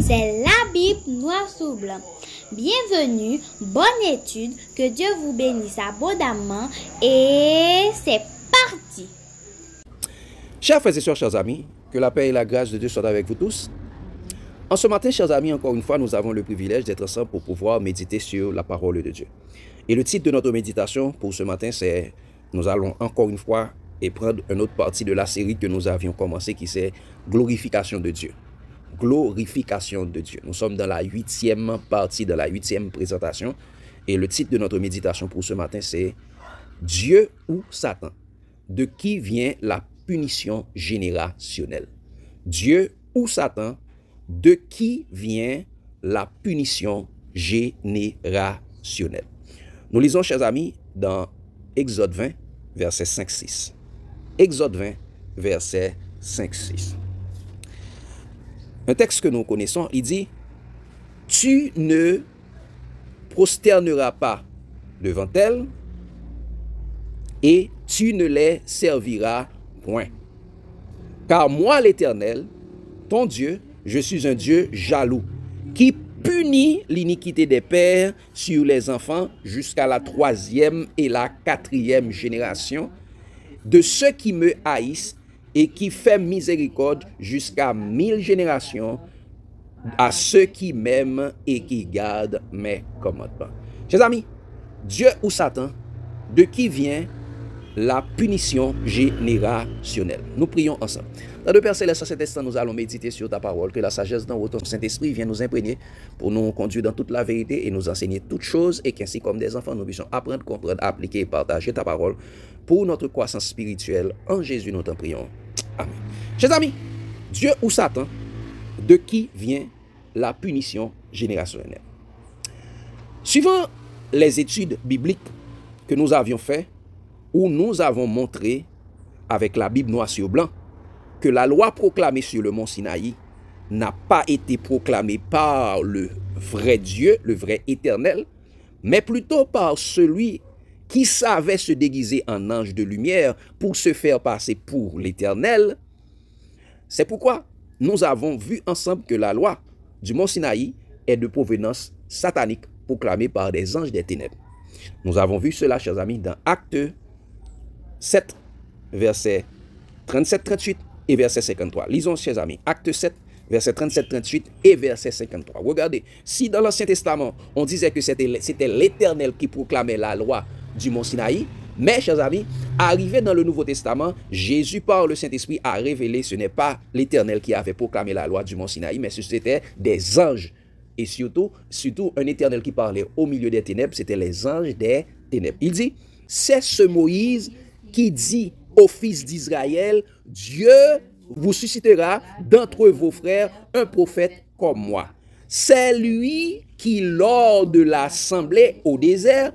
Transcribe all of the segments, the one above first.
C'est la Bible noir sur blanc. Bienvenue, bonne étude, que Dieu vous bénisse abondamment et c'est parti. Chers frères et sœurs, chers amis, que la paix et la grâce de Dieu soient avec vous tous. En ce matin, chers amis, encore une fois, nous avons le privilège d'être ensemble pour pouvoir méditer sur la parole de Dieu. Et le titre de notre méditation pour ce matin, c'est nous allons encore une fois et prendre une autre partie de la série que nous avions commencé qui c'est glorification de Dieu. Glorification de Dieu. Nous sommes dans la 8e partie, de la 8e présentation. Et le titre de notre méditation pour ce matin, c'est Dieu ou Satan? De qui vient la punition générationnelle? Dieu ou Satan? De qui vient la punition générationnelle? Nous lisons, chers amis, dans Exode 20, verset 5-6. Exode 20, verset 5-6. Un texte que nous connaissons, il dit « Tu ne prosterneras pas devant elles et tu ne les serviras point. Car moi, l'Éternel, ton Dieu, je suis un Dieu jaloux, qui punit l'iniquité des pères sur les enfants jusqu'à la 3e et la 4e génération de ceux qui me haïssent et qui fait miséricorde jusqu'à 1000 générations à ceux qui m'aiment et qui gardent mes commandements. » Chers amis, Dieu ou Satan, de qui vient la punition générationnelle? Nous prions ensemble. Dans le Père Céleste, à cet instant, nous allons méditer sur ta parole, que la sagesse dans votre Saint-Esprit vienne nous imprégner pour nous conduire dans toute la vérité et nous enseigner toutes choses et qu'ainsi comme des enfants, nous puissions apprendre, comprendre, appliquer et partager ta parole pour notre croissance spirituelle. En Jésus, nous t'en prions. Amen. Chers amis, Dieu ou Satan, de qui vient la punition générationnelle? Suivant les études bibliques que nous avions faites, où nous avons montré, avec la Bible noir sur blanc, que la loi proclamée sur le mont Sinaï n'a pas été proclamée par le vrai Dieu, le vrai éternel, mais plutôt par celui qui savait se déguiser en ange de lumière pour se faire passer pour l'Éternel. C'est pourquoi nous avons vu ensemble que la loi du mont Sinaï est de provenance satanique proclamée par des anges des ténèbres. Nous avons vu cela, chers amis, dans Actes 7, verset 37-38 et verset 53. Lisons, chers amis, Actes 7, verset 37-38 et verset 53. Regardez, si dans l'Ancien Testament, on disait que c'était l'Éternel qui proclamait la loi du mont Sinaï, mais, chers amis, arrivé dans le Nouveau Testament, Jésus, par le Saint-Esprit, a révélé ce n'est pas l'Éternel qui avait proclamé la loi du mont Sinaï, mais c'était des anges. Et surtout, un Éternel qui parlait au milieu des ténèbres, c'était les anges des ténèbres. Il dit, c'est ce Moïse qui dit aux fils d'Israël, Dieu vous suscitera d'entre vos frères un prophète comme moi. C'est lui qui, lors de l'assemblée au désert,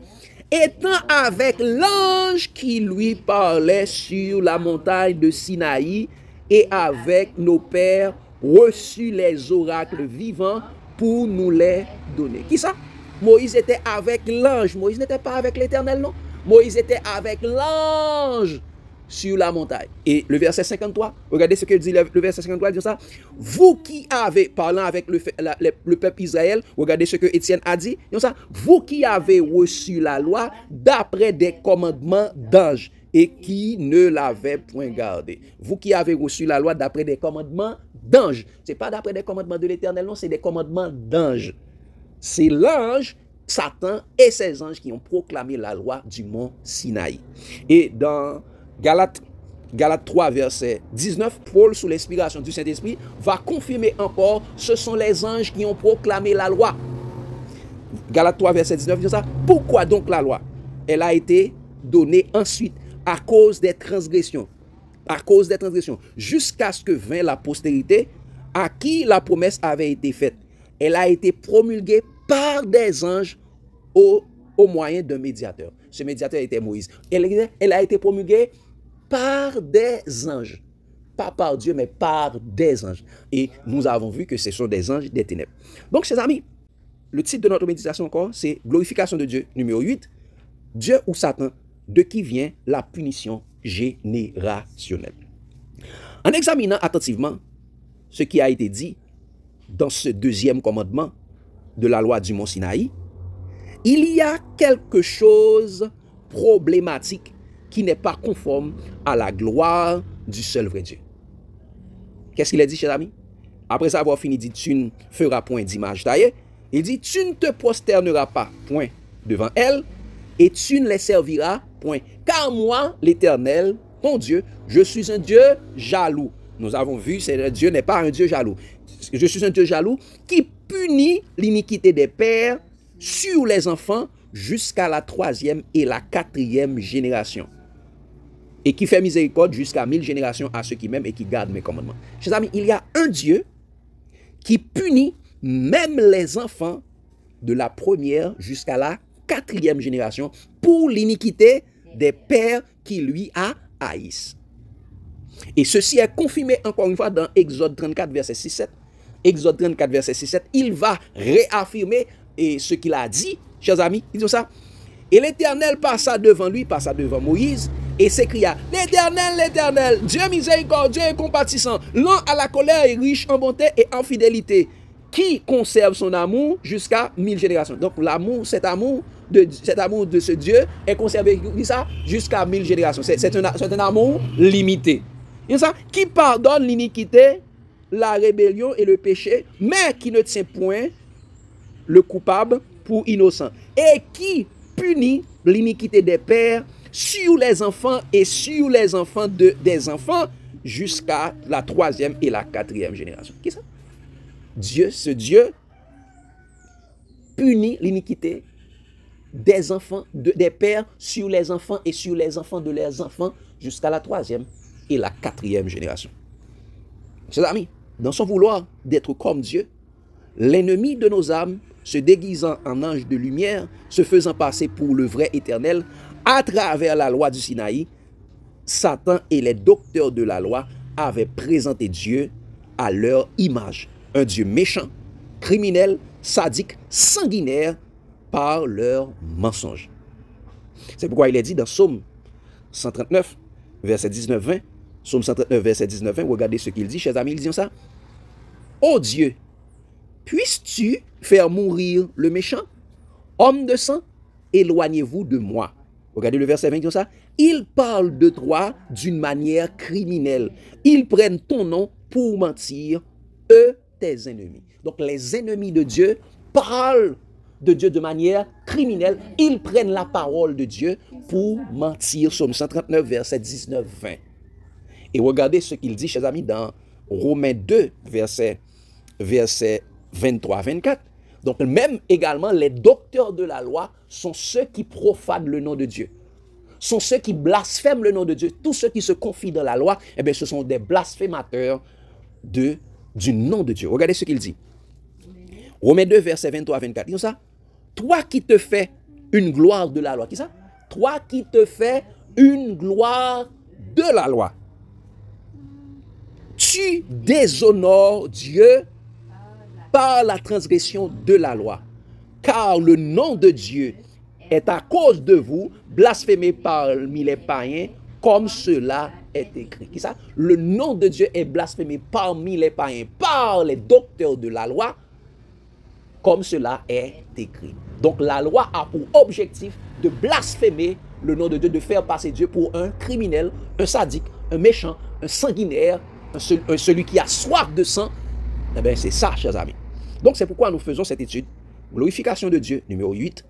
étant avec l'ange qui lui parlait sur la montagne de Sinaï et avec nos pères, reçut les oracles vivants pour nous les donner. Qui ça? Moïse était avec l'ange. Moïse n'était pas avec l'Éternel, non? Moïse était avec l'ange sur la montagne. Et le verset 53, regardez ce que dit le verset 53, il dit ça. Vous qui avez, parlant avec le peuple Israël, regardez ce que Étienne a dit, il dit ça. Vous qui avez reçu la loi d'après des commandements d'anges et qui ne l'avaient point gardé. Vous qui avez reçu la loi d'après des commandements d'anges. Ce n'est pas d'après des commandements de l'Éternel, non, c'est des commandements d'anges. C'est l'ange, Satan et ses anges qui ont proclamé la loi du mont Sinaï. Et dans Galates 3, verset 19, Paul, sous l'inspiration du Saint-Esprit, va confirmer encore, ce sont les anges qui ont proclamé la loi. Galates 3, verset 19, dit ça. Pourquoi donc la loi? Elle a été donnée ensuite à cause des transgressions. À cause des transgressions. Jusqu'à ce que vint la postérité à qui la promesse avait été faite. Elle a été promulguée par des anges au moyen d'un médiateur. Ce médiateur était Moïse. Elle a été promulguée par des anges. Pas par Dieu, mais par des anges. Et nous avons vu que ce sont des anges des ténèbres. Donc, chers amis, le titre de notre méditation encore, c'est Glorification de Dieu, numéro 8. Dieu ou Satan, de qui vient la punition générationnelle. En examinant attentivement ce qui a été dit dans ce deuxième commandement de la loi du mont Sinaï, il y a quelque chose problématique qui n'est pas conforme à la gloire du seul vrai Dieu. Qu'est-ce qu'il a dit, chers amis? Après avoir fini, il dit, tu ne feras point d'image taillée. Il dit, tu ne te prosterneras pas point devant elle, et tu ne les serviras point. Car moi, l'Éternel, ton Dieu, je suis un Dieu jaloux. Nous avons vu, Dieu n'est pas un Dieu jaloux. Je suis un Dieu jaloux qui punit l'iniquité des pères sur les enfants jusqu'à la 3e et la 4e génération. Et qui fait miséricorde jusqu'à 1000 générations à ceux qui m'aiment et qui gardent mes commandements. Chers amis, il y a un Dieu qui punit même les enfants de la 1re jusqu'à la 4e génération pour l'iniquité des pères qui lui haïssent. Et ceci est confirmé encore une fois dans Exode 34, verset 6-7. Exode 34, verset 6-7, il va réaffirmer ce qu'il a dit, chers amis. Il dit ça. Et l'Éternel passa devant lui, passa devant Moïse, et s'écria, l'Éternel, l'Éternel, Dieu miséricordieux et compatissant, lent à la colère et riche en bonté et en fidélité, qui conserve son amour jusqu'à 1000 générations. Donc l'amour, cet amour de ce Dieu est conservé jusqu'à 1000 générations. C'est un amour limité. Et ça, qui pardonne l'iniquité, la rébellion et le péché, mais qui ne tient point le coupable pour innocent, et qui punit l'iniquité des pères sur les enfants et sur les enfants des enfants jusqu'à la 3e et la 4e génération. Qui ça? Ce Dieu punit l'iniquité des enfants, des pères sur les enfants et sur les enfants de leurs enfants jusqu'à la 3e et la 4e génération. Chers amis, dans son vouloir d'être comme Dieu, l'ennemi de nos âmes, se déguisant en ange de lumière, se faisant passer pour le vrai éternel, à travers la loi du Sinaï, Satan et les docteurs de la loi avaient présenté Dieu à leur image. Un Dieu méchant, criminel, sadique, sanguinaire, par leurs mensonges. C'est pourquoi il est dit dans Psaume 139, verset 19-20, Psaume 139, verset 19-20, regardez ce qu'il dit, chers amis, il dit ça. Ô Dieu, puisses-tu faire mourir le méchant? Homme de sang, éloignez-vous de moi. Regardez le verset 20, il dit ça. Ils parlent de toi d'une manière criminelle. Ils prennent ton nom pour mentir, eux, tes ennemis. Donc les ennemis de Dieu parlent de Dieu de manière criminelle. Ils prennent la parole de Dieu pour mentir. Psaume 139, verset 19-20. Et regardez ce qu'il dit, chers amis, dans Romains 2, verset 23-24. Donc même également, les docteurs de la loi sont ceux qui profanent le nom de Dieu. Sont ceux qui blasphèment le nom de Dieu. Tous ceux qui se confient dans la loi, eh bien, ce sont des blasphémateurs du nom de Dieu. Regardez ce qu'il dit. Romains 2, verset 23-24. Il dit ça. Toi qui te fais une gloire de la loi. Qui ça? Toi qui te fais une gloire de la loi. Tu déshonores Dieu par la transgression de la loi. Car le nom de Dieu est à cause de vous blasphémé parmi les païens, comme cela est écrit. Qui ça? Le nom de Dieu est blasphémé parmi les païens, par les docteurs de la loi, comme cela est écrit. Donc la loi a pour objectif de blasphémer le nom de Dieu, de faire passer Dieu pour un criminel, un sadique, un méchant, un sanguinaire, celui qui a soif de sang. Eh bien, c'est ça, chers amis. Donc, c'est pourquoi nous faisons cette étude. Glorification de Dieu, numéro 8.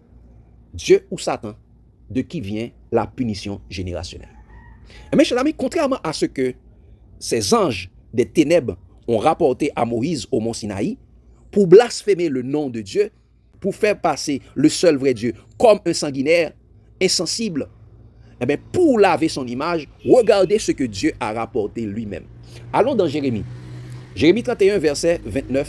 Dieu ou Satan, de qui vient la punition générationnelle. Mais, chers amis, contrairement à ce que ces anges des ténèbres ont rapporté à Moïse au mont Sinaï, pour blasphémer le nom de Dieu, pour faire passer le seul vrai Dieu comme un sanguinaire, insensible, eh bien, pour laver son image, regardez ce que Dieu a rapporté lui-même. Allons dans Jérémie. Jérémie 31, verset 29-30.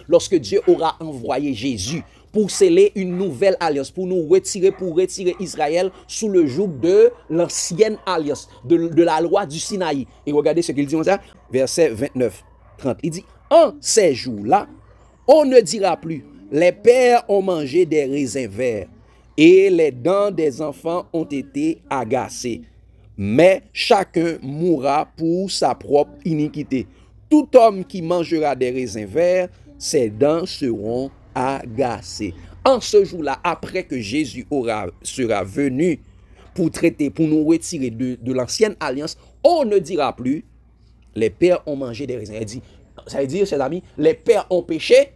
Lorsque Dieu aura envoyé Jésus pour sceller une nouvelle alliance, pour retirer Israël sous le joug de l'ancienne alliance, de la loi du Sinaï. Et regardez ce qu'il dit, verset 29-30. Il dit, en ces jours-là, on ne dira plus, les pères ont mangé des raisins verts et les dents des enfants ont été agacées. Mais chacun mourra pour sa propre iniquité. Tout homme qui mangera des raisins verts, ses dents seront agacées. En ce jour-là, après que Jésus sera venu pour traiter, pour nous retirer de l'ancienne alliance, on ne dira plus, les pères ont mangé des raisins. Ça veut dire, chers amis, les pères ont péché,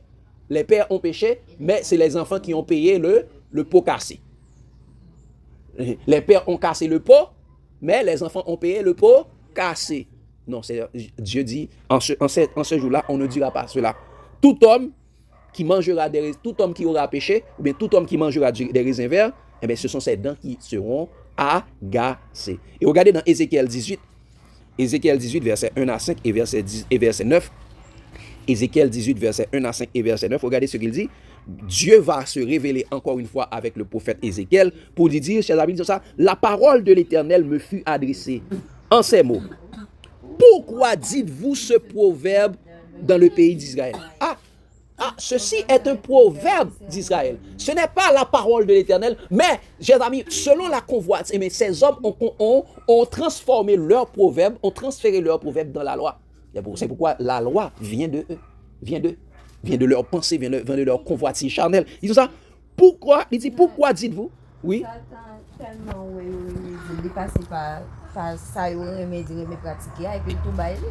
mais c'est les enfants qui ont payé le pot cassé. Les pères ont cassé le pot, mais les enfants ont payé le pot cassé. Non, Dieu dit, en ce jour-là, on ne dira pas cela. Tout homme qui mangera tout homme qui aura péché, ou bien tout homme qui mangera des raisins verts, eh bien, ce sont ses dents qui seront agacées. Et regardez dans Ézéchiel 18, verset 1 à 5 et verset 9. Ézéchiel 18, verset 1 à 5 et verset 9, regardez ce qu'il dit. Dieu va se révéler encore une fois avec le prophète Ézéchiel pour lui dire, chers amis, ça, la parole de l'Éternel me fut adressée en ces mots. Pourquoi dites-vous ce proverbe dans le pays d'Israël? Ceci est un proverbe d'Israël. Ce n'est pas la parole de l'Éternel, mais, chers amis, selon la convoitise, ces hommes ont transformé leur proverbe, ont transféré leur proverbe dans la loi. C'est pourquoi la loi vient de eux, vient de leur pensée, vient de leur convoitise charnelle. Ils disent ça. Pourquoi? Il dit, pourquoi dites-vous? Oui.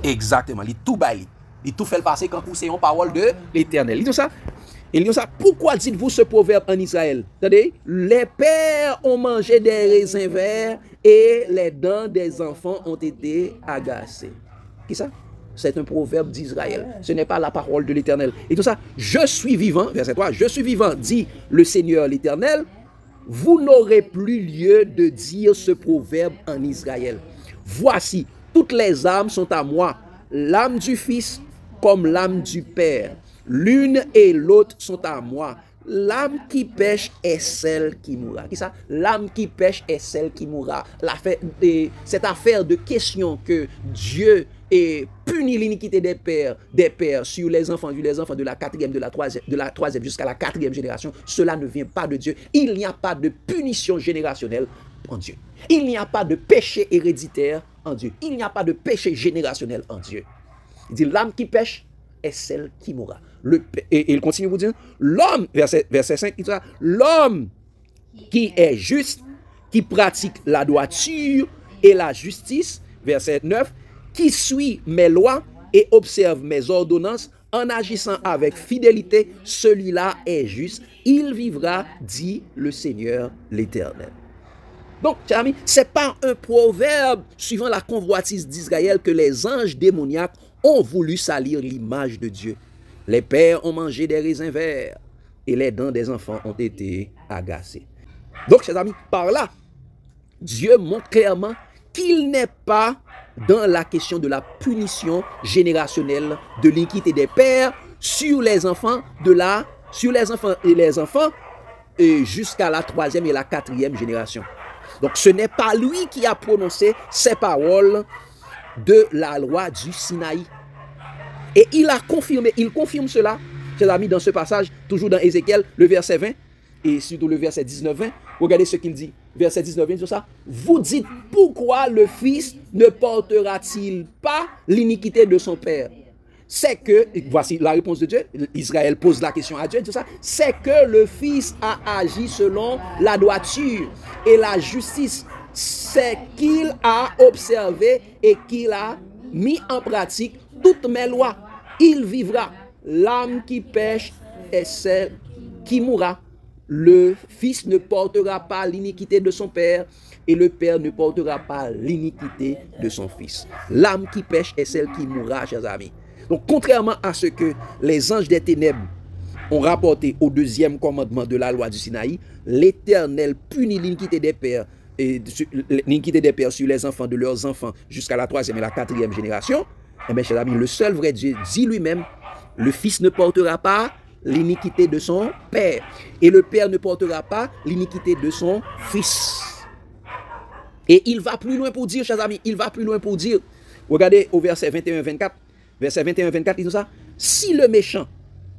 Exactement, il tout baille. Il tout fait passer quand c'est une parole de l'Éternel. Il dit ça. Il dit ça. Pourquoi dites-vous ce proverbe en Israël? Attendez, les pères ont mangé des raisins verts et les dents des enfants ont été agacées. Qui ça? C'est un proverbe d'Israël. Ce n'est pas la parole de l'Éternel. Et tout ça, je suis vivant, verset 3, je suis vivant, dit le Seigneur l'Éternel, vous n'aurez plus lieu de dire ce proverbe en Israël. Voici, toutes les âmes sont à moi, l'âme du Fils comme l'âme du Père. L'une et l'autre sont à moi. L'âme qui pêche est celle qui mourra. Qui ça? L'âme qui pêche est celle qui mourra. Cette affaire de question que Dieu punit l'iniquité des pères sur les enfants de la quatrième, de la troisième jusqu'à la quatrième génération, cela ne vient pas de Dieu. Il n'y a pas de punition générationnelle en Dieu. Il n'y a pas de péché héréditaire en Dieu. Il n'y a pas de péché générationnel en Dieu. Il dit, l'âme qui pêche est celle qui mourra. Et il continue vous dire, l'homme, verset 5, il dit, l'homme qui est juste, qui pratique la droiture et la justice, verset 9, qui suit mes lois et observe mes ordonnances en agissant avec fidélité, celui-là est juste, il vivra, dit le Seigneur l'Éternel. Donc, chers amis, ce n'est pas un proverbe suivant la convoitise d'Israël que les anges démoniaques ont voulu salir l'image de Dieu. Les pères ont mangé des raisins verts et les dents des enfants ont été agacées. Donc, chers amis, par là, Dieu montre clairement qu'il n'est pas dans la question de la punition générationnelle de l'iniquité des pères sur les enfants et jusqu'à la troisième et la quatrième génération. Donc, ce n'est pas lui qui a prononcé ces paroles de la loi du Sinaï. Et il confirme cela, chers amis, dans ce passage, toujours dans Ézéchiel, le verset 20, et surtout le verset 19-20. Regardez ce qu'il dit. Verset 19-20, sur ça. Vous dites, pourquoi le Fils ne portera-t-il pas l'iniquité de son Père? C'est que, voici la réponse de Dieu, Israël pose la question à Dieu, tout ça, c'est que le Fils a agi selon la droiture et la justice. C'est qu'il a observé et qu'il a mis en pratique toutes mes lois. Il vivra. L'âme qui pêche est celle qui mourra. Le Fils ne portera pas l'iniquité de son Père et le Père ne portera pas l'iniquité de son Fils. L'âme qui pêche est celle qui mourra, chers amis. Donc, contrairement à ce que les anges des ténèbres ont rapporté au deuxième commandement de la loi du Sinaï, l'Éternel punit l'iniquité des pères sur les enfants de leurs enfants jusqu'à la troisième et la quatrième génération. Eh bien, chers amis, le seul vrai Dieu dit lui-même, le Fils ne portera pas l'iniquité de son Père et le Père ne portera pas l'iniquité de son Fils. Et il va plus loin pour dire, chers amis, regardez au verset 21-24, verset 21-24, il dit ça, si le méchant,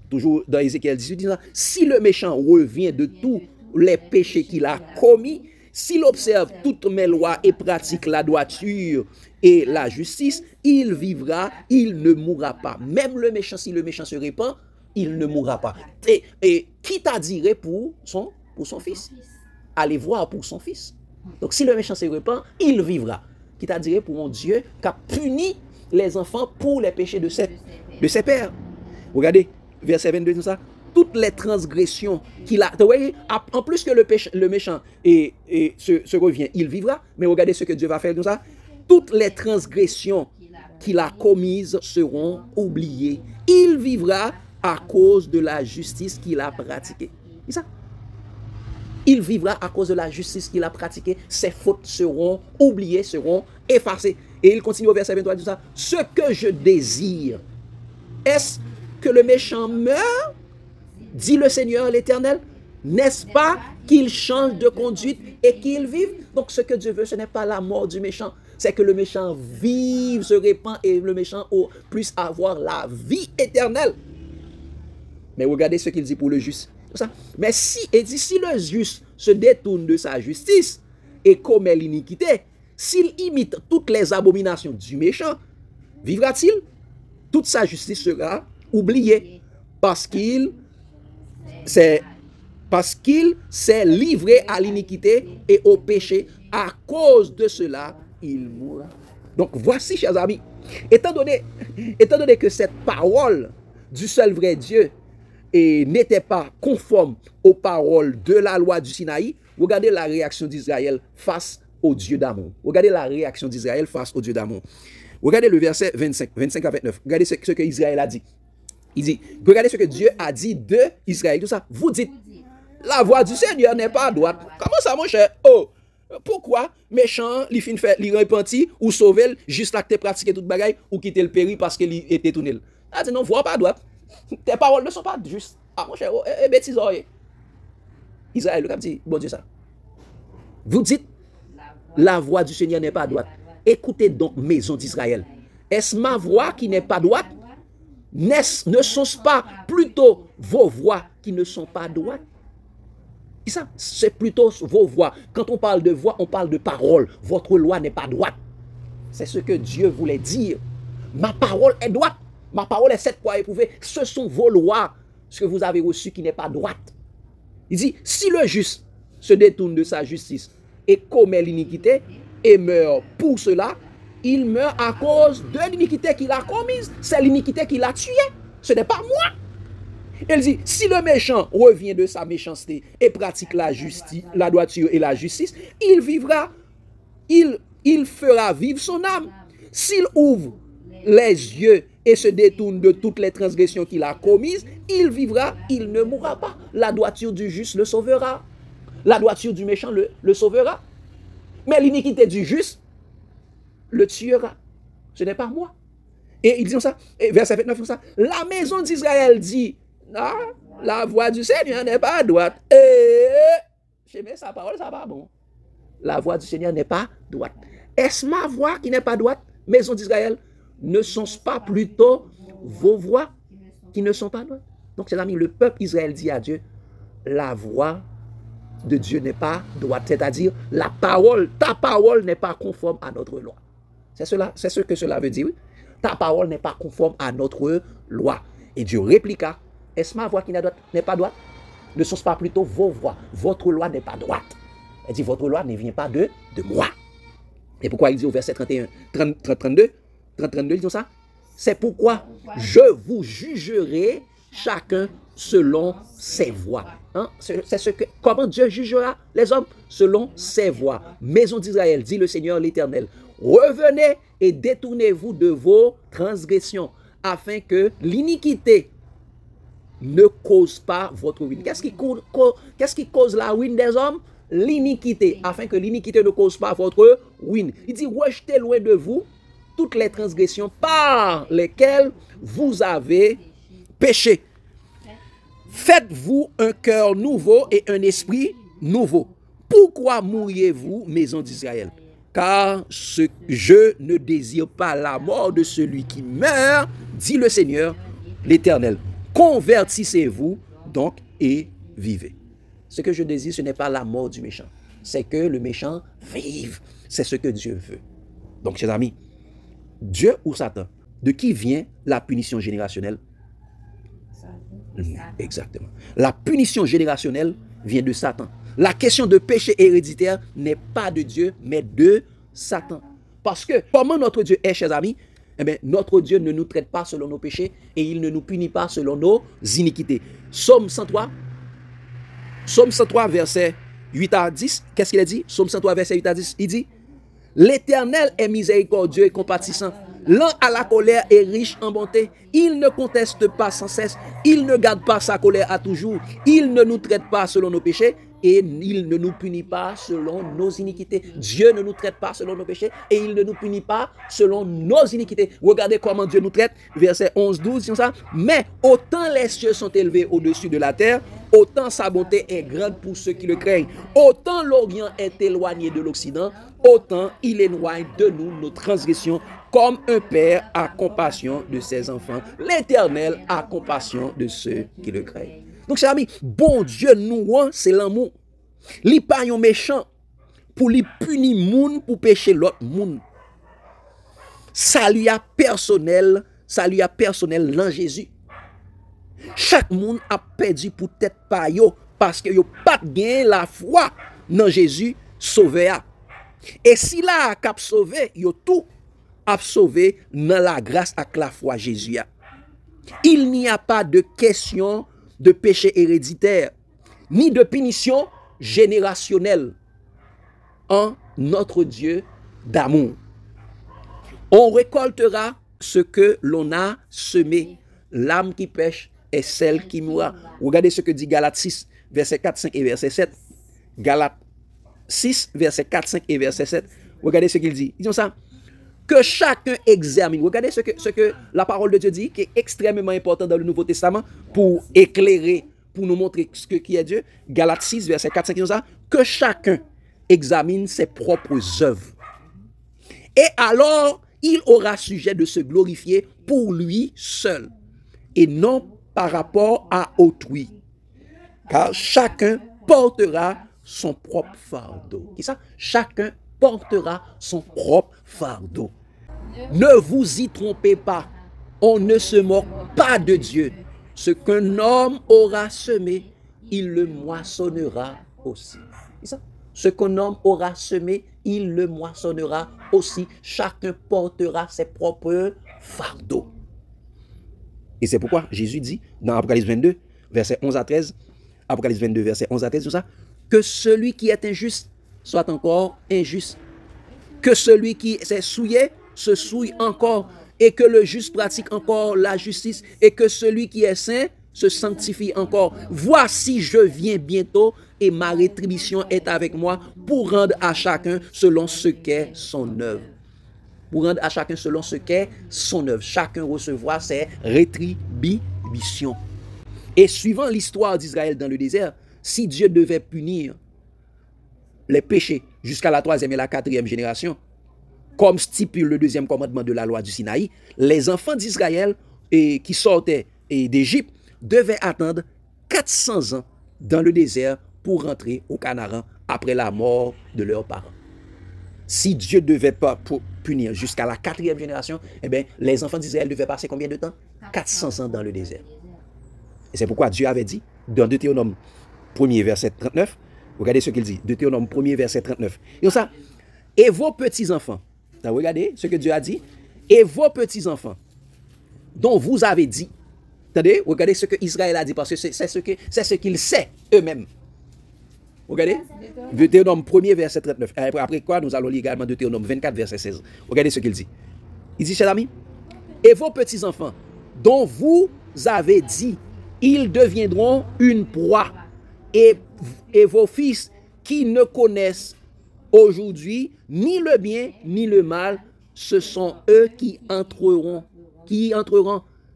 toujours dans Ézéchiel 18, il dit ça, si le méchant revient de tous les péchés qu'il a commis s'il observe toutes mes lois et pratique la droiture et la justice, il vivra, il ne mourra pas. Même le méchant, si le méchant se répand, il ne mourra pas. Et qui t'a dit pour son fils? Allez voir pour son fils. Donc si le méchant se répand, il vivra. Qui t'a dit pour mon Dieu qui a puni les enfants pour les péchés de ses pères. Regardez, verset 22, tout ça. Toutes les transgressions qu'il a. Vous voyez, en plus que le méchant se revient, il vivra. Mais regardez ce que Dieu va faire de ça. Toutes les transgressions qu'il a commises seront oubliées. Il vivra à cause de la justice qu'il a pratiquée. C'est ça. Il vivra à cause de la justice qu'il a pratiquée. Ses fautes seront oubliées, seront effacées. Et il continue au verset 23, tout ça. Ce que je désire, est-ce que le méchant meure? Dit le Seigneur l'Éternel. N'est-ce pas qu'il change de conduite et qu'il vive? Donc ce que Dieu veut, ce n'est pas la mort du méchant. C'est que le méchant vive, se répand et le méchant puisse avoir la vie éternelle. Mais regardez ce qu'il dit pour le juste. Mais si le juste se détourne de sa justice et commet l'iniquité, s'il imite toutes les abominations du méchant, vivra-t-il? Toute sa justice sera oubliée parce qu'il s'est livré à l'iniquité et au péché. À cause de cela, il mourra. Donc voici, chers amis, étant donné que cette parole du seul vrai Dieu n'était pas conforme aux paroles de la loi du Sinaï, regardez la réaction d'Israël face au Dieu d'amour. Regardez la réaction d'Israël face au Dieu d'amour. Regardez le verset 25 à 29. Regardez ce que Israël a dit. Il dit, regardez ce que Dieu a dit de Israël. Tout ça, vous dites, la voix du Seigneur n'est pas à droite. Comment ça, mon cher? Oh, pourquoi méchant, li fin fait, li repenti, ou sauver, juste là que tu pratiqué toute bagaille, ou quitter le péri parce qu'il était tourné. Ah, dit non, voix pas à droite. Tes paroles ne sont pas justes. Ah, mon cher, bêtise, Israël, le cap dit, bon Dieu, ça. Vous dites, la voix du Seigneur n'est pas à droite. Écoutez donc, maison d'Israël. Est-ce ma voix qui n'est pas droite? Ne sont-ce pas plutôt vos voix qui ne sont pas droites? C'est plutôt vos voix. Quand on parle de voix, on parle de parole. Votre loi n'est pas droite. C'est ce que Dieu voulait dire. Ma parole est droite. Ma parole est 7 fois éprouvée. Ce sont vos lois, ce que vous avez reçu qui n'est pas droite. Il dit, si le juste se détourne de sa justice et commet l'iniquité et meurt pour cela, il meurt à cause de l'iniquité qu'il a commise. C'est l'iniquité qu'il a tué. Ce n'est pas moi. Il dit, si le méchant revient de sa méchanceté et pratique la justice, la droiture et la justice, il vivra, il fera vivre son âme. S'il ouvre les yeux et se détourne de toutes les transgressions qu'il a commises, il vivra, il ne mourra pas. La droiture du juste le sauvera. La droiture du méchant le sauvera. Mais l'iniquité du juste le tuera. Ce n'est pas moi. Et il dit ça, verset 29, ça, la maison d'Israël dit, ah, la voix du Seigneur n'est pas à droite. Je mets sa parole, ça va bon. La voix du Seigneur n'est pas droite. Est-ce ma voix qui n'est pas droite, maison d'Israël? Ne sont-ce pas plutôt vos voix qui ne sont pas droites? Donc, chers amis, le peuple Israël dit à Dieu, la voix de Dieu n'est pas droite. C'est-à-dire, la parole, ta parole n'est pas conforme à notre loi. C'est ce que cela veut dire. Oui? Ta parole n'est pas conforme à notre loi. Et Dieu répliqua, est-ce ma voix qui n'est pas droite? Ne sont-ce pas plutôt vos voix? Votre loi n'est pas droite. Elle dit, votre loi ne vient pas de moi. Et pourquoi il dit au verset 32, il dit ça? C'est pourquoi je vous jugerai chacun selon ses voies. Hein? Comment Dieu jugera les hommes? Selon ses voies. Maison d'Israël, dit le Seigneur l'Éternel, revenez et détournez-vous de vos transgressions, afin que l'iniquité ne cause pas votre ruine. Qu'est-ce qui cause la ruine des hommes? L'iniquité, afin que l'iniquité ne cause pas votre ruine. Il dit, rejetez loin de vous toutes les transgressions par lesquelles vous avez péché. Faites-vous un cœur nouveau et un esprit nouveau. Pourquoi mourriez-vous, maison d'Israël? Car je ne désire pas la mort de celui qui meurt, dit le Seigneur, l'Éternel. Convertissez-vous donc et vivez. Ce que je désire, ce n'est pas la mort du méchant. c'est que le méchant vive. C'est ce que Dieu veut. Donc, chers amis, Dieu ou Satan, de qui vient la punition générationnelle? Exactement. La punition générationnelle vient de Satan. La question de péché héréditaire n'est pas de Dieu, mais de Satan. Parce que comment notre Dieu est, chers amis? Eh bien, notre Dieu ne nous traite pas selon nos péchés et il ne nous punit pas selon nos iniquités. Psaume 103, verset 8 à 10, qu'est-ce qu'il a dit? Psaume 103, verset 8 à 10, il dit: l'Éternel est miséricordieux et compatissant, lent à la colère et riche en bonté. Il ne conteste pas sans cesse, il ne garde pas sa colère à toujours, il ne nous traite pas selon nos péchés et il ne nous punit pas selon nos iniquités. Dieu ne nous traite pas selon nos péchés et il ne nous punit pas selon nos iniquités. Regardez comment Dieu nous traite, verset 11-12, c'est ça. Mais autant les cieux sont élevés au-dessus de la terre, autant sa bonté est grande pour ceux qui le craignent. Autant l'Orient est éloigné de l'Occident, autant il éloigne de nous nos transgressions. Comme un père a compassion de ses enfants, l'Éternel a compassion de ceux qui le craignent. Donc, chers amis, bon Dieu nous, c'est l'amour. Li pa yon méchant pour lui punir moun pour pécher l'autre moun. Salut à personnel dans Jésus. Chaque monde a perdu pour tête pa yo parce que yo pas gagné la foi dans Jésus sauvé. Et si la cap sauvé, yo tout a sauvé dans la grâce avec la foi Jésus. Il n'y a pas de question de péché héréditaire, ni de punition générationnelle en notre Dieu d'amour. On récoltera ce que l'on a semé. L'âme qui pêche est celle qui mourra. Regardez ce que dit Galates 6, verset 4, 5 et verset 7. Galates 6, verset 4, 5 et verset 7. Regardez ce qu'il dit. Ils ont ça. Que chacun examine. Regardez ce que la parole de Dieu dit, qui est extrêmement important dans le Nouveau Testament pour éclairer, pour nous montrer ce qui est Dieu. Galates 6, verset 4, 5, ils ont ça. Que chacun examine ses propres œuvres. Et alors, il aura sujet de se glorifier pour lui seul et non par rapport à autrui. Car chacun portera son propre fardeau. Qui ça? Chacun portera son propre fardeau. Ne vous y trompez pas. On ne se moque pas de Dieu. Ce qu'un homme aura semé, il le moissonnera aussi. C'est ça? Ce qu'un homme aura semé, il le moissonnera aussi. Chacun portera ses propres fardeaux. Et c'est pourquoi Jésus dit dans Apocalypse 22, verset 11 à 13, Apocalypse 22, verset 11 à 13, tout ça, que celui qui est injuste soit encore injuste. Que celui qui s'est souillé se souille encore. Et que le juste pratique encore la justice. Et que celui qui est saint se sanctifie encore. Voici, je viens bientôt et ma rétribution est avec moi pour rendre à chacun selon ce qu'est son œuvre. Pour rendre à chacun selon ce qu'est son œuvre. Chacun recevra ses rétributions. Et suivant l'histoire d'Israël dans le désert, si Dieu devait punir les péchés jusqu'à la 3e et la 4e génération, comme stipule le 2e commandement de la loi du Sinaï, les enfants d'Israël qui sortaient d'Égypte devaient attendre 400 ans dans le désert pour rentrer au Canaan après la mort de leurs parents. Si Dieu ne devait pas punir jusqu'à la 4e génération, eh bien, les enfants d'Israël devaient passer combien de temps? 400 ans dans le désert. Et c'est pourquoi Dieu avait dit, dans Deutéronome 1er, verset 39, regardez ce qu'il dit, Deutéronome 1er, verset 39. Et ça, et vos petits-enfants, regardez ce que Dieu a dit, et vos petits-enfants, dont vous avez dit, attendez, regardez ce que Israël a dit, parce que c'est ce qu'il sait eux-mêmes. Regardez, Deutéronome 1er, verset 39. Après quoi, nous allons lire également Deutéronome 24, verset 16. Regardez ce qu'il dit. Il dit, chers amis, et vos petits-enfants, dont vous avez dit, ils deviendront une proie, et vos fils qui ne connaissent aujourd'hui ni le bien ni le mal, ce sont eux qui entreront.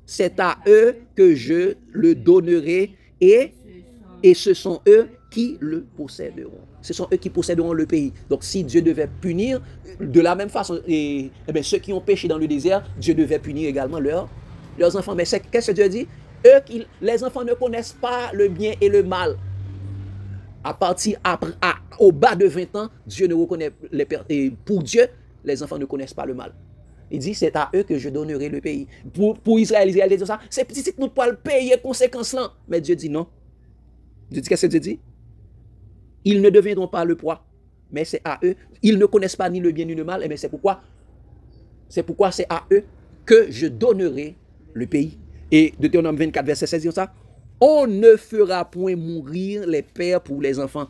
C'est à eux que je le donnerai et ce sont eux qui le posséderont. Ce sont eux qui posséderont le pays. Donc si Dieu devait punir de la même façon, ceux qui ont péché dans le désert, Dieu devait punir également leurs enfants. Mais qu'est-ce que Dieu dit? Les enfants ne connaissent pas le bien et le mal. À partir au bas de 20 ans, Dieu ne reconnaît et pour Dieu, les enfants ne connaissent pas le mal. Il dit, c'est à eux que je donnerai le pays. Pour Israël, Israël dit ça, c'est petit que nous pouvons payer conséquences là. Mais Dieu dit non. Dieu dit, qu'est-ce que Dieu dit? Ils ne deviendront pas le poids, mais c'est à eux. Ils ne connaissent pas ni le bien ni le mal, mais c'est pourquoi c'est à eux que je donnerai le pays. Et Deutéronome 24, verset 16 dit ça. On ne fera point mourir les pères pour les enfants.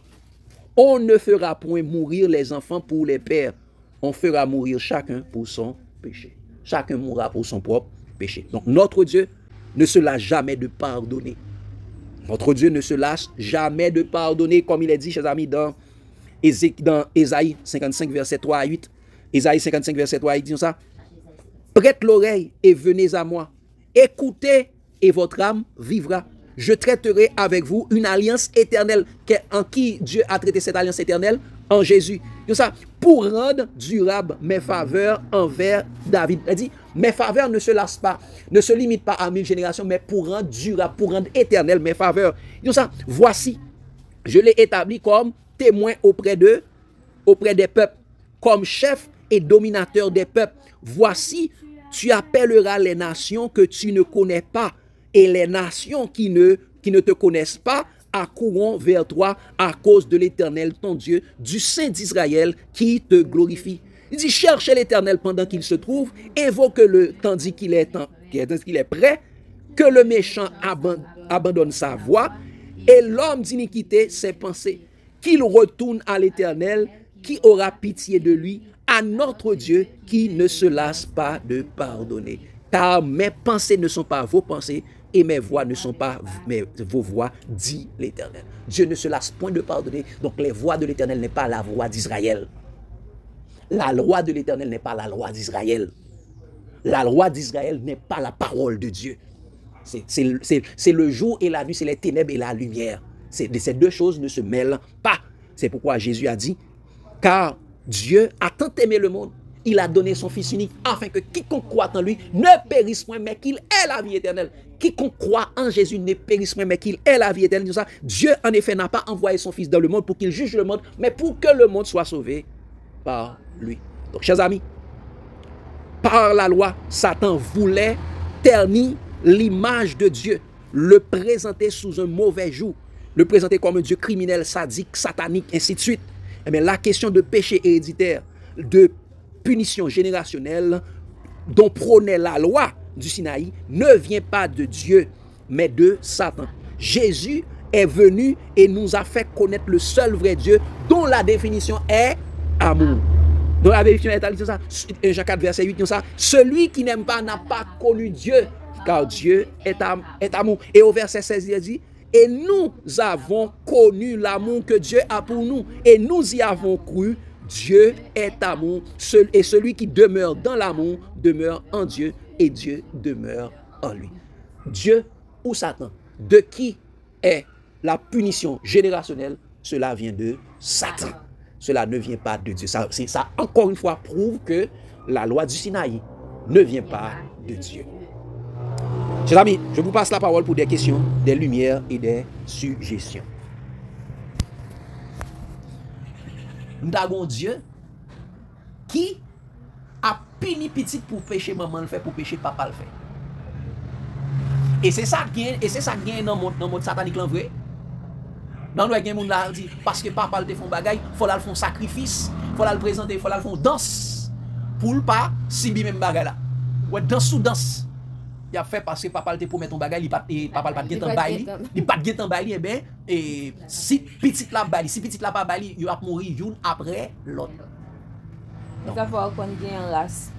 On ne fera point mourir les enfants pour les pères. On fera mourir chacun pour son péché. Chacun mourra pour son propre péché. Donc notre Dieu ne se lâche jamais de pardonner. Notre Dieu ne se lâche jamais de pardonner, comme il est dit, chers amis, dans Ésaïe 55, verset 3 à 8. Ésaïe 55, verset 3 à 8, dit ça. Prête l'oreille et venez à moi. Écoutez et votre âme vivra. Je traiterai avec vous une alliance éternelle. En qui Dieu a traité cette alliance éternelle? En Jésus. Ça, pour rendre durable mes faveurs envers David. Il dit, mes faveurs ne se lassent pas, ne se limitent pas à 1000 générations, mais pour rendre durable, pour rendre éternel mes faveurs. Ça, voici, je l'ai établi comme témoin auprès des peuples, comme chef et dominateur des peuples. Voici, tu appelleras les nations que tu ne connais pas, et les nations qui ne te connaissent pas accourront vers toi à cause de l'Éternel, ton Dieu, du Saint d'Israël qui te glorifie. Il dit, cherchez l'Éternel pendant qu'il se trouve, invoque-le tandis qu'il est prêt, que le méchant abandonne sa voie, et l'homme d'iniquité ses pensées, qu'il retourne à l'Éternel, qui aura pitié de lui, à notre Dieu qui ne se lasse pas de pardonner. Car mes pensées ne sont pas vos pensées, et mes voix ne sont pas vos voix, dit l'Éternel. Dieu ne se lasse point de pardonner, donc les voix de l'Éternel n'est pas la voix d'Israël. La loi de l'Éternel n'est pas la loi d'Israël. La loi d'Israël n'est pas la parole de Dieu. C'est le jour et la nuit, c'est les ténèbres et la lumière. Ces deux choses ne se mêlent pas. C'est pourquoi Jésus a dit, car Dieu a tant aimé le monde, il a donné son Fils unique, afin que quiconque croit en lui ne périsse point, mais qu'il ait la vie éternelle. Quiconque croit en Jésus ne périsse point, mais qu'il ait la vie éternelle. Dieu, en effet, n'a pas envoyé son Fils dans le monde pour qu'il juge le monde, mais pour que le monde soit sauvé par lui. Donc, chers amis, par la loi, Satan voulait ternir l'image de Dieu, le présenter sous un mauvais jour, le présenter comme un Dieu criminel, sadique, satanique, ainsi de suite. Mais la question de péché héréditaire, de punition générationnelle dont prônait la loi du Sinaï ne vient pas de Dieu, mais de Satan. Jésus est venu et nous a fait connaître le seul vrai Dieu dont la définition est amour. Dont la définition est ça. Jean 4, verset 8, ça. Celui qui n'aime pas n'a pas connu Dieu, car Dieu est amour. Et au verset 16, il dit, et nous avons connu l'amour que Dieu a pour nous, et nous y avons cru. Dieu est amour, et celui qui demeure dans l'amour demeure en Dieu, et Dieu demeure en lui. Dieu ou Satan, de qui est la punition générationnelle? Cela vient de Satan. Cela ne vient pas de Dieu. Ça, encore une fois, prouve que la loi du Sinaï ne vient pas de Dieu. Chers amis, je vous passe la parole pour des questions, des lumières et des suggestions. Nous avons Dieu qui a puni petit pour pécher maman le fait, pour pécher papa le fait. Et c'est ça qui est dans le monde satanique en vrai. Dans le monde là dit parce que papa le font bagaille, faut la faire sacrifice, faut la présenter, faut la faire danse pour pas subir même bagaille là. Ouais, danse sous danse. Il a fait parce que papa te promet ton bagaille, papa le pas de temps bail, il pas de temps bail et si petit la bail, si petit la pas bail, il va mourir une après l'autre. Il va falloir qu'on ait une race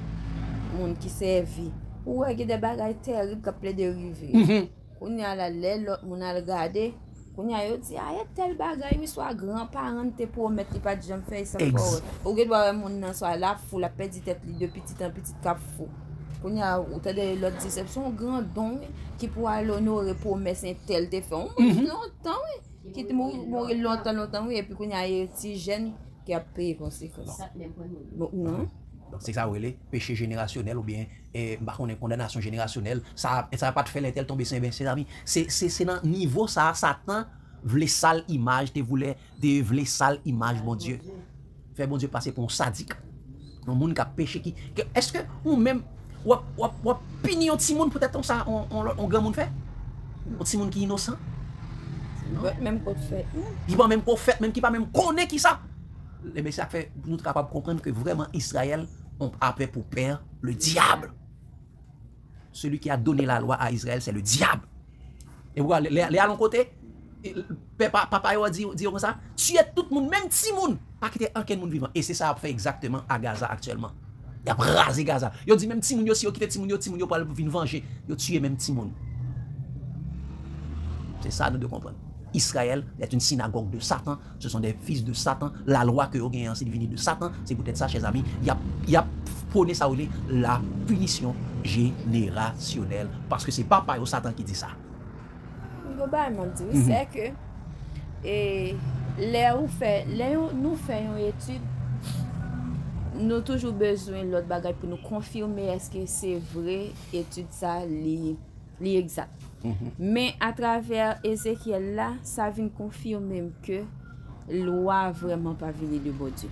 monde qui servi. Ou il y a des bagailles terribles qui plein de river. On y a la l'autre on a regardé, on y a dit ah tel bagaille mais soit grand-parent te promet pas de jamais faire ça fort. Ou que doit monde dans soit la fou la perdre tête de petit en petit cap fou. On y a l'autre déception grand don qui pourra l'honorer promesse tel te fait longtemps qui te mourir longtemps et puis qu'on y a un petit jeune qui a payé conséquences. Non. C'est ça où est péché générationnel ou bien on est condamnation générationnelle, ça va pas te faire tel tomber saint ses amis. C'est dans niveau ça Satan voulait sale image, te voulait sale image, mon Dieu. Fait bon Dieu passer pour un sadique. Un monde qui a péché qui. Est-ce que ou même ou pini un petit monde peut-être ça on grand monde fait? Un petit monde qui est innocent? Même qu'on fait. Qui pas même qu'on fait, même qui pas même connaît qui ça. Mais ça fait nous capable de comprendre que vraiment Israël on appelle pour père le diable. Celui qui a donné la loi à Israël, c'est le diable. Et vous voyez, les à côté, papa a dit comme ça, tuer tout le monde, même petit monde, pas quitter aucun monde vivant. Et c'est ça a fait exactement à Gaza actuellement. Il a rasé Gaza. Il dit même petit monde, si il quitte petit monde, pour venir venger, il tue même petit monde. C'est ça nous devons comprendre. Israël est une synagogue de Satan, ce sont des fils de Satan. La loi que vous avez, c'est venue de Satan. C'est peut-être ça, chers amis. Il y a prôné ça, la punition générationnelle. Parce que c'est papa ou Satan qui dit ça. C'est que nous faisons une étude, nous avons toujours besoin de l'autre bagage pour nous confirmer est-ce que c'est vrai, étude ça, l'exact. Mais à travers Ézéchiel là, ça vient confirmer que loi vraiment pas venir de bon Dieu.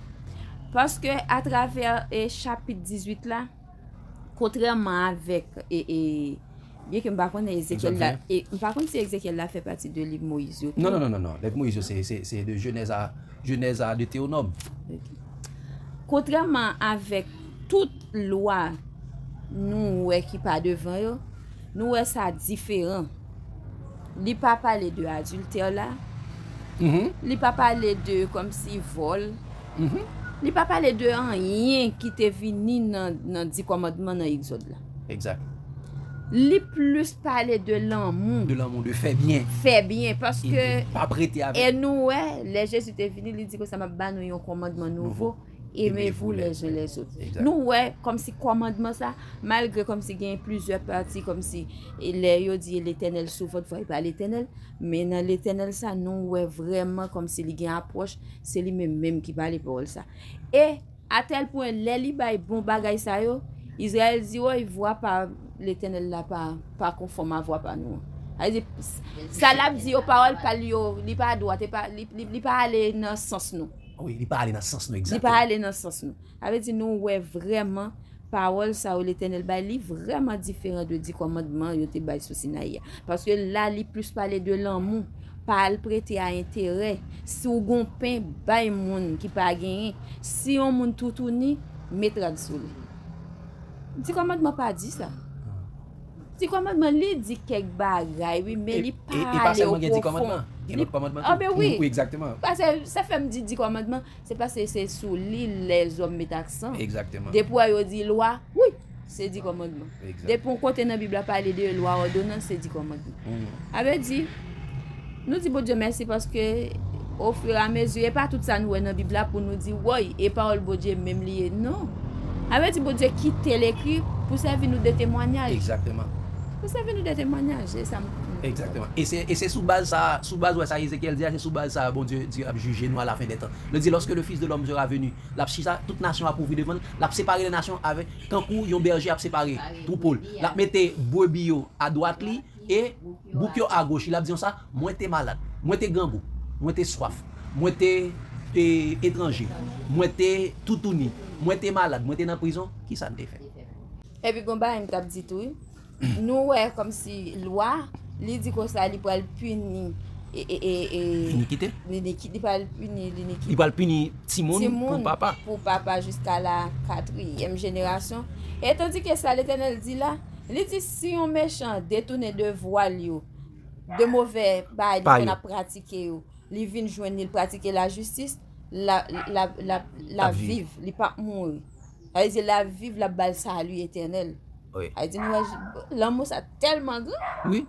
Parce que à travers chapitre 18 là, contrairement avec bien que par contre Ézéchiel là, par contre si Ézéchiel là fait partie de livre Moïse. Non, livre Moïse c'est de Genèse à Deutéronome. Okay. Contrairement avec toute loi nous qui pas devant yo, nous ça différent. Li pas parler de adultère là. Li pas parler de comme si vol. Li pas parler de rien qui te vini dans 10 commandements dans Exode là. Exact. Li plus parler de l'amour. De l'amour, de faire bien. Faire bien parce que pas prêter avec. Et nous les Jésus te venu il dit que ça m'a ban nous un commandement nouveau. Aimez-vous les uns les autres. Exact. Nous comme si commandement ça malgré comme si gagne plusieurs parties comme si les dit l'Éternel sous votre voix pas l'Éternel mais dans l'Éternel ça nous vraiment comme si il gagne approche c'est lui même qui parle pour ça et à tel point les li bay bon bagay ça yo Israël dit il voit pas l'Éternel là pas conforme à voix pas nous. Ça l'a dit aux paroles pas lui il pas droit il pas aller dans sens nous. Oui, il pas aller dans ce sens nous exactement. Il pas aller dans ce sens nous. Avait dit nous vraiment parole ça ou l'Éternel ba li vraiment différent de 10 commandements yo te bay sous Sinaï parce que là li plus parler de l'amour, pas le prêter à intérêt. Si ou gon pain bay moun qui pas gagné, si on moun tout tourni mettra sous lui. 10 commandements pas dit ça. 10 commandements li dit quelque bagay oui mais li pas aller au profond. Ah ben oui. Oui, exactement. Parce que ça fait me dire 10 commandements, c'est parce que c'est sous l'île les hommes mettent accent. Exactement. Depuis yo dit loi, oui, c'est 10 commandements. Depuis on côté dans Bible parler de loi ordonnance, c'est 10 commandements. Avait dit nous dit bon Dieu merci parce que au fur et à mesure et pas tout ça nous dans la Bible pour nous dire oui et parole bon Dieu même lié non. Avait dit bon Dieu quitter l'écrit pour servir nous de témoignage. Exactement. Pour servir nous de témoignage et ça. Exactement. Et c'est sous base ça Ézéchiel dit c'est sous base ça bon Dieu a jugé nous à la fin des temps. Le dit lorsque le fils de l'homme sera venu, la ça toute nation a pourvu devant, l'a séparer les nations avec tant coup yon berger a séparé troupeau. L'a mettait brebis à droite li et bouc à gauche. Il a dit ça, moi t'es malade, moi t'es gambou, moi t'es soif, moi t'es étranger, moi t'es toutouni, moi t'es malade, moi t'es dans prison, qui ça te fait? Et puis combat il t'a dit tout. Nous comme si loi li dit que ça li pour punir iniquité il va punir l'iniquité il va punir Timon pour papa jusqu'à la 4e génération et tandis que ça l'Éternel dit là il dit si un méchant détourné de voile de mauvais bail qu'on a pratiqué il vient joindre il pratiquer la justice la vive il pas mourir il dit la vive la balle salut éternel. Oui. Il dit l'amour ça tellement grand. Oui.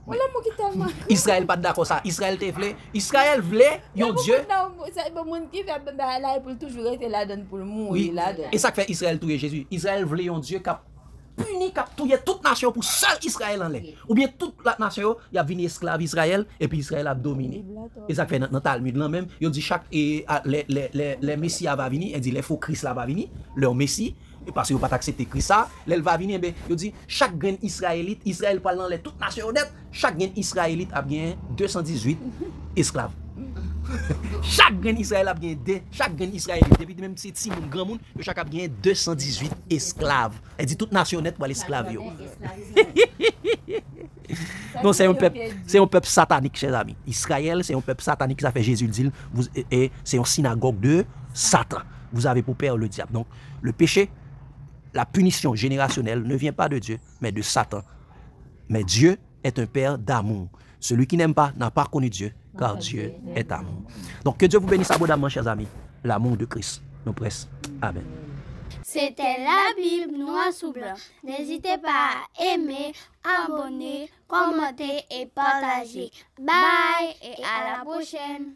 L'amour qui tellement grand. Israël pas d'accord ça. Israël voulait un Dieu. C'est bon monde qui fait là pour toujours rester là-dedans pour mourir là-dedans. Et ça fait Israël tuer Jésus. Israël voulait un Dieu qui a puni, qui a tué toute nation pour seul Israël en l'air. Ou bien toute la nation, il y a venu esclave Israël et puis Israël a dominé. Et ça fait dans Talmud là même, il dit chaque les Messie va venir, il dit les faux Christ là va venir, leur Messie. Et parce que vous pas accepter Christ ça, elle va venir ben il dit chaque grain israélite, Israël parle dans les toutes nations honnêtes, chaque grain israélite a bien 218 esclave. Chaque grain Israël a bien deux, chaque grain Israël, depuis même si c'est mon grand monde, chaque a bien 218 esclaves. Elle dit toute nation nette pour l'esclave. Non, c'est un peuple satanique, chers amis. Israël, c'est un peuple satanique, ça fait Jésus le dit, et c'est une synagogue de Satan. Vous avez pour père le diable. Donc, le péché, la punition générationnelle ne vient pas de Dieu, mais de Satan. Mais Dieu est un père d'amour. Celui qui n'aime pas n'a pas connu Dieu, car Dieu est amour. Donc, que Dieu vous bénisse abondamment, chers amis. L'amour de Christ nous presse. Amen. C'était la Bible noir sous blanc. N'hésitez pas à aimer, abonner, commenter et partager. Bye et à la prochaine.